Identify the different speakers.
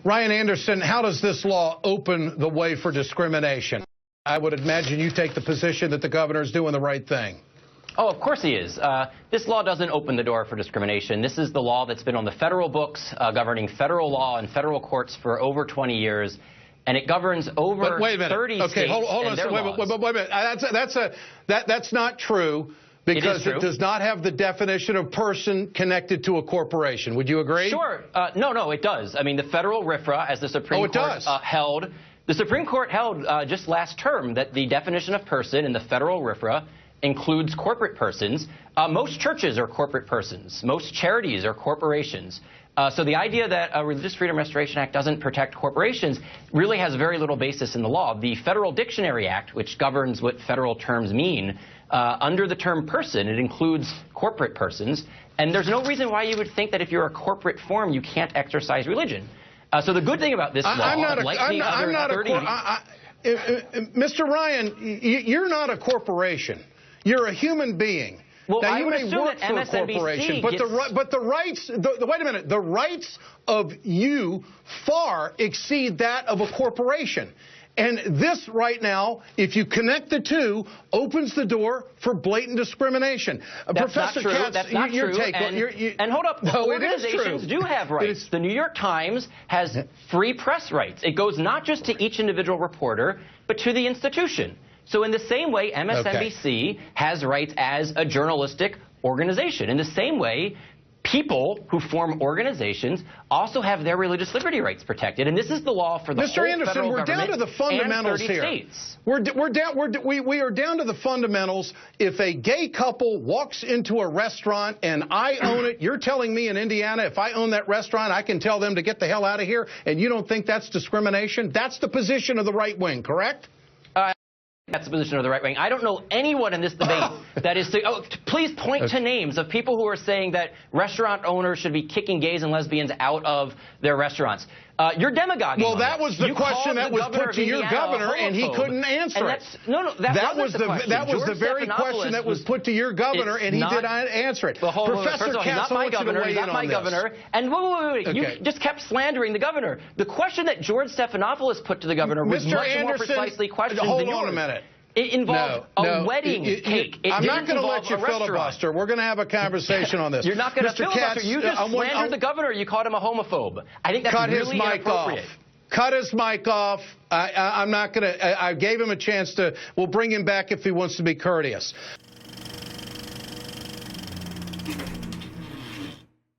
Speaker 1: Ryan Anderson, how does this law open the way for discrimination? I would imagine you take the position that the governor is doing the right thing.
Speaker 2: Oh, of course he is. This law doesn't open the door for discrimination. This is the law that's been on the federal books, governing federal law and federal courts for over 20 years. And it governs over 30 states. Okay, hold on. Wait a minute.
Speaker 1: That's not true, because it does not have the definition of person connected to a corporation. Would you agree?
Speaker 2: Sure. No, it does. I mean, the federal RFRA, as the Supreme Court held, the Supreme Court held just last term that the definition of person in the federal RFRA includes corporate persons. Most churches are corporate persons. Most charities are corporations. So the idea that a Religious Freedom Restoration Act doesn't protect corporations really has very little basis in the law. The Federal Dictionary Act, which governs what federal terms mean, under the term person, it includes corporate persons. And there's no reason why you would think that if you're a corporate form, you can't exercise religion. So the good thing about this law,
Speaker 1: Mr. Ryan, you're not a corporation. You're a human being.
Speaker 2: Well,
Speaker 1: now, you may work for a corporation, but the rights, wait a minute, the rights of you far exceed that of a corporation. And this right now, if you connect the two, opens the door for blatant discrimination.
Speaker 2: Professor Katz, that's not true. And hold up, organizations do have rights. The New York Times has free press rights. It goes not just to each individual reporter, but to the institution. So in the same way, MSNBC has rights as a journalistic organization. In the same way, people who form organizations also have their religious liberty rights protected. And this is the law for the whole federal government. Mr. Anderson, we're down to the fundamentals here. States. We are down to the fundamentals. If a gay couple walks into a restaurant and I own it, you're telling me in Indiana, if I own that restaurant, I can tell them to get the hell out of here, and you don't think that's discrimination? That's the position of the right wing, correct? That's the position of the right wing. I don't know anyone in this debate that is please point to names of people who are saying that restaurant owners should be kicking gays and lesbians out of their restaurants. You're demagoguing.
Speaker 1: Well, that was the question that was put to your governor, and he couldn't answer it. That was the very question that was put to your governor, and he did not answer it.
Speaker 2: Professor Katz, not my governor. He's not my governor. And wait. You just kept slandering the governor. The question that George Stephanopoulos put to the governor was much more precisely questioned than yours.
Speaker 1: Hold on a minute.
Speaker 2: It involved a wedding cake.
Speaker 1: I'm not going to let you filibuster. We're going to have a conversation on this.
Speaker 2: You're not going to filibuster. You just slandered the governor. You called him a homophobe. I think that's really inappropriate.
Speaker 1: Cut his mic off. I'm not going to. I gave him a chance to. We'll bring him back if he wants to be courteous.